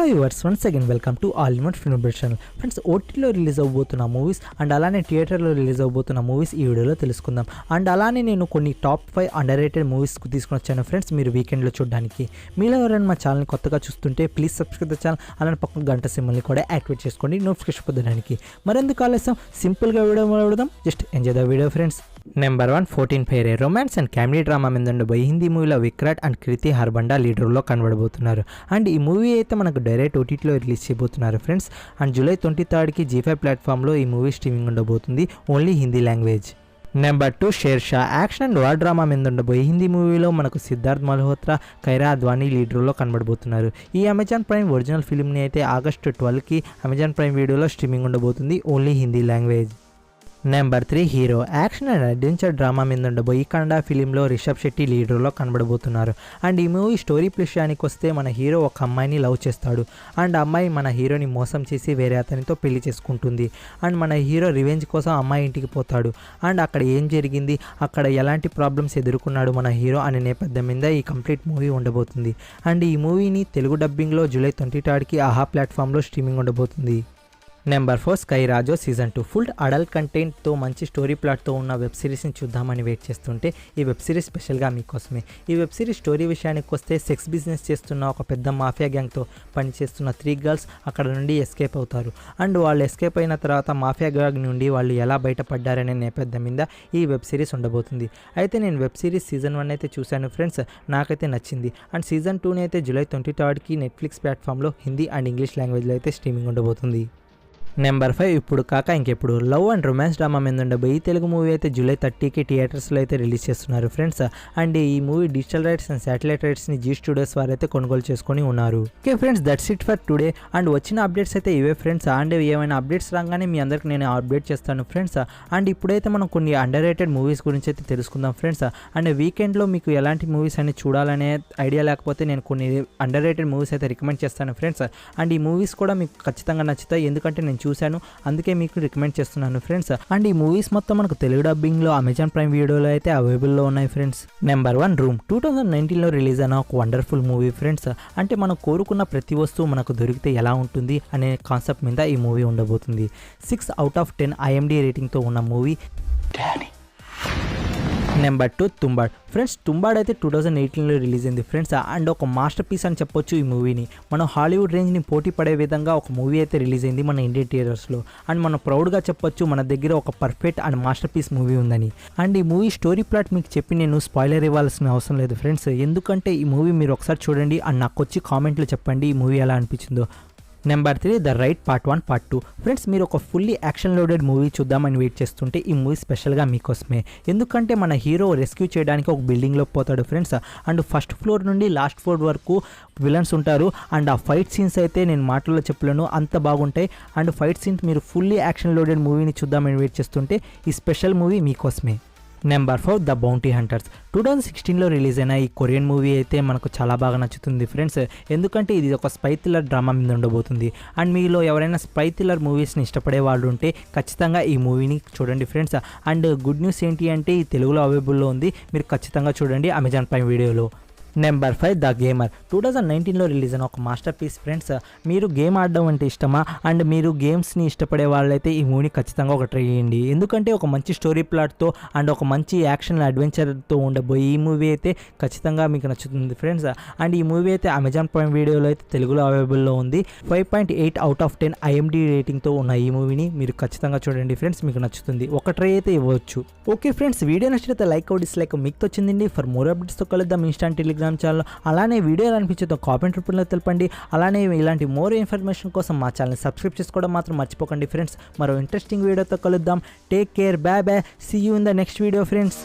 Hi viewers once again welcome to all in one film channel. Friends, ఓటీటీలో release అవబోతున్న movies and అలానే థియేటర్లో release అవబోతున్న movies ఈ వీడియోలో తెలుసుకుందాం. అండ్ అలానే నేను కొన్ని టాప్ 5 అండర్ రేటెడ్ మూవీస్కి తీసుకొని వచ్చాను ఫ్రెండ్స్, మీరు వీకెండ్లో చూడడానికి. మీలో ఎవరైనా మా ఛానల్ని కొత్తగా చూస్తుంటే ప్లీజ్ సబ్స్క్రైబ్ ద ఛానల్, అలానే పక్కన గంట సింబల్ని కూడా యాక్టివేట్ చేసుకోండి నోటిఫికేషన్ పొందడానికి. మరెందుకు ఆలస్యం, సింపుల్గా వీడియో మొదలుపెడదాం. Just enjoy the video friends. Number 1 14 fair romance and comedy drama మీద ఉండబోయే హిందీ మూవీలో విక్రాట్ అండ్ కృతి హర్బండా లీడ్ రోల్లో కనబడబోతున్నారు. అండ్ ఈ మూవీ అయితే మనకు డైరెక్ట్ ఓటీటీలో రిలీజ్ చేయబోతున్నారు ఫ్రెండ్స్. అండ్ జూలై 23కి G5 ప్లాట్ఫామ్లో ఈ మూవీ స్ట్రీమింగ్ ఉండబోతుంది, only Hindi language. Number 2 Shershaah action and war drama మీద ఉండబోయే హిందీ మూవీలో మనకు సిద్ధార్థ్ మల్హోత్రా, కైరా అద్వానీ లీడ్ రోల్లో కనబడబోతున్నారు. ఈ అమెజాన్ ప్రైమ్ ఒరిజినల్ ఫిల్మ్ని అయితే ఆగస్టు 12కి అమెజాన్ ప్రైమ్ వీడియోలో స్ట్రీమింగ్ ఉండబోతుంది, only Hindi language. Number 3 hero action and adventure drama మీద ఉండబోయి కన్నడ ఫిలింలో రిషబ్ శెట్టి లీడ్ రోల్లో కనబడబోతున్నారు. అండ్ ఈ మూవీ స్టోరీ విషయానికి వస్తే మన హీరో ఒక అమ్మాయిని లవ్ చేస్తాడు. అండ్ అమ్మాయి మన హీరోని మోసం చేసి వేరే అతనితో పెళ్లి చేసుకుంటుంది. అండ్ మన హీరో రివెంజ్ కోసం అమ్మాయి ఇంటికి పోతాడు. అండ్ అక్కడ ఏం జరిగింది, అక్కడ ఎలాంటి ప్రాబ్లమ్స్ ఎదుర్కొన్నాడు మన హీరో అనే నేపథ్యం మీద ఈ కంప్లీట్ మూవీ ఉండబోతుంది. అండ్ ఈ మూవీని తెలుగు డబ్బింగ్లో జూలై 23కి ఆహా ప్లాట్ఫామ్లో స్ట్రీమింగ్ ఉండబోతుంది. నెంబర్ 4 స్కై రాజో సీజన్ 2 ఫుల్ అడల్ట్ కంటెంట్తో మంచి స్టోరీ ప్లాట్తో ఉన్న వెబ్ సిరీస్ని చూద్దామని వెయిట్ చేస్తుంటే ఈ వెబ్ సిరీస్ స్పెషల్గా మీకోసమే. ఈ వెబ్ సిరీస్ స్టోరీ విషయానికి వస్తే సెక్స్ బిజినెస్ చేస్తున్న ఒక పెద్ద మాఫియా గ్యాంగ్తో పనిచేస్తున్న 3 గర్ల్స్ అక్కడ నుండి ఎస్కేప్ అవుతారు. అండ్ వాళ్ళు ఎస్కేప్ అయిన తర్వాత మాఫియా గ్యాంగ్ నుండి వాళ్ళు ఎలా బయటపడ్డారనే నేపథ్యం మీద ఈ వెబ్ సిరీస్ ఉండబోతుంది. అయితే నేను వెబ్ సిరీస్ సీజన్ 1 అయితే చూశాను ఫ్రెండ్స్, నాకైతే నచ్చింది. అండ్ సీజన్ 2ని అయితే జూలై 23కి నెట్ఫ్లిక్స్ ప్లాట్ఫామ్లో హిందీ అండ్ ఇంగ్లీష్ లాంగ్వేజ్లో అయితే స్ట్రీమింగ్ ఉండబోతుంది. నెంబర్ 5 ఇప్పుడు కాక ఇంకెప్పుడు లవ్ అండ్ రొమాన్స్ డ్రామా మీద ఉండబోయి తెలుగు మూవీ అయితే జూలై 30కి థియేటర్స్లో అయితే రిలీజ్ చేస్తున్నారు ఫ్రెండ్స్. అండ్ ఈ movie digital rights and satellite రైట్స్ని జీ స్టూడియోస్ వారు అయితే కొనుగోలు చేసుకొని ఉన్నారు. Okay friends, that's it for today. And వచ్చిన అప్డేట్స్ అయితే ఇవే ఫ్రెండ్స్. అండ్ ఏమైనా అప్డేట్స్ రాగానే మీ అందరికి నేను అప్డేట్ చేస్తాను ఫ్రెండ్స్. అండ్ ఇప్పుడైతే మనం కొన్ని అండర్ రేటెడ్ మూవీస్ గురించి అయితే తెలుసుకుందాం ఫ్రెండ్స్. అండ్ వీకెండ్లో మీకు ఎలాంటి మూవీస్ అని చూడాలనే ఐడియా లేకపోతే నేను కొన్ని అండర్ రేటెడ్ మూవీస్ అయితే రికమెండ్ చేస్తాను ఫ్రెండ్స్. అండ్ ఈ మూవీస్ కూడా మీకు ఖచ్చితంగా నచ్చుతాయి, ఎందుకంటే నేను చూశాను, అందుకే మీకు రికమెండ్ చేస్తున్నాను ఫ్రెండ్స్. అండ్ ఈ మూవీస్ మొత్తం మనకు తెలుగు డబ్బింగ్లో అమెజాన్ ప్రైమ్ వీడియోలో అయితే అవైలబుల్లో ఉన్నాయి ఫ్రెండ్స్. నెంబర్ 1 రూమ్ 2019లో రిలీజ్ అయిన ఒక వండర్ఫుల్ మూవీ ఫ్రెండ్స్. అంటే మనం కోరుకున్న ప్రతి వస్తువు మనకు దొరికితే ఎలా ఉంటుంది అనే కాన్సెప్ట్ మీద ఈ మూవీ ఉండబోతుంది. 6 out of 10 IMDb రేటింగ్తో ఉన్న movie. Number 2 Tumbbad friends. Tumbbad అయితే 2018లో రిలీజ్ అయింది ఫ్రెండ్స్. అండ్ ఒక మాస్టర్ పీస్ అని చెప్పొచ్చు ఈ మూవీని. మనం హాలీవుడ్ రేంజ్ని పోటీ పడే విధంగా ఒక మూవీ అయితే రిలీజ్ అయింది మన ఇండియన్ థియేటర్స్లో. అండ్ మనం ప్రౌడ్గా చెప్పొచ్చు మన దగ్గర ఒక perfect and masterpiece movie ఉందని. అండ్ ఈ మూవీ స్టోరీ ప్లాట్ మీకు చెప్పి నేను స్పాయిలర్ ఇవ్వాల్సిన అవసరం లేదు ఫ్రెండ్స్, ఎందుకంటే ఈ మూవీ మీరు ఒకసారి చూడండి అండ్ నాకు వచ్చి కామెంట్లో చెప్పండి ఈ మూవీ ఎలా అనిపించిందో. Number 3 the right part 1 part 2 friends. మీరు ఒక ఫుల్లీ యాక్షన్ లోడెడ్ మూవీ చూద్దామని వెయిట్ చేస్తుంటే ఈ మూవీ స్పెషల్గా మీకోసమే, ఎందుకంటే మన హీరో రెస్క్యూ చేయడానికి ఒక బిల్డింగ్లో పోతాడు ఫ్రెండ్స్. అండ్ ఫస్ట్ ఫ్లోర్ నుండి లాస్ట్ ఫ్లోర్ వరకు విలన్స్ ఉంటారు. అండ్ ఆ ఫైట్ సీన్స్ అయితే నేను మాటల్లో చెప్పలేను, అంత బాగుంటాయి. అండ్ ఫైట్ సీన్స్ మీరు ఫుల్లీ యాక్షన్ లోడెడ్ మూవీని చూద్దామని వెయిట్ చేస్తుంటే ఈ స్పెషల్ మూవీ మీకోసమే. నెంబర్ 4 ద బౌంటీ హంటర్స్ 2016లో రిలీజ్ అయిన ఈ కొరియన్ మూవీ అయితే మనకు చాలా బాగా నచ్చుతుంది ఫ్రెండ్స్, ఎందుకంటే ఇది ఒక స్పై థ్రిల్లర్ డ్రామా మీద ఉండబోతుంది. అండ్ మీలో ఎవరైనా స్పై థ్రిల్లర్ మూవీస్ని ఇష్టపడే వాళ్ళు ఉంటే ఖచ్చితంగా ఈ మూవీని చూడండి ఫ్రెండ్స్. అండ్ గుడ్ న్యూస్ ఏంటి అంటే ఈ తెలుగులో అవైలబుల్లో ఉంది, మీరు ఖచ్చితంగా చూడండి అమెజాన్ ప్రైమ్ వీడియోలో. నెంబర్ 5 ద గేమర్ 2019లో రిలీజ్ అయిన ఒక మాస్టర్ పీస్ ఫ్రెండ్స్. మీరు గేమ్ ఆడడం అంటే ఇష్టమా అండ్ మీరు గేమ్స్ని ఇష్టపడే వాళ్ళైతే ఈ మూవీని ఖచ్చితంగా ఒక ట్రై చేయండి, ఎందుకంటే ఒక మంచి స్టోరీ ప్లాట్తో అండ్ ఒక మంచి యాక్షన్ అడ్వెంచర్తో ఉండబోయే ఈ మూవీ అయితే ఖచ్చితంగా మీకు నచ్చుతుంది ఫ్రెండ్స్. అండ్ ఈ మూవీ అయితే అమెజాన్ ప్రైమ్ వీడియోలో అయితే తెలుగులో అవైలబుల్లో ఉంది. 5.8 out of 10 IMDb రేటింగ్తో ఉన్న ఈ మూవీని మీరు ఖచ్చితంగా చూడండి ఫ్రెండ్స్, మీకు నచ్చుతుంది, ఒక ట్రై అయితే ఇవ్వచ్చు. ఓకే ఫ్రెండ్స్, వీడియో నచ్చితే లైక్ అవుట్ డిస్లైక్ మీకు వచ్చిందండి. ఫర్ మోర్ అప్డేట్స్తో కలుద్దాం ఇన్స్టాంట్ టెలిగ్రామ్ ఛానల్. అలానే వీడియో అనిపించేదో కామెంట్ రూపంలో తెలపండి. అలానే ఇలాంటి మోర్ ఇన్ఫర్మేషన్ కోసం మా ఛానల్ని సబ్స్క్రైబ్ చేసుకోవడం మాత్రం మర్చిపోకండి ఫ్రెండ్స్. మరో ఇంట్రెస్టింగ్ వీడియోతో కలుద్దాం. Take care, bye bye, see you in the next video friends.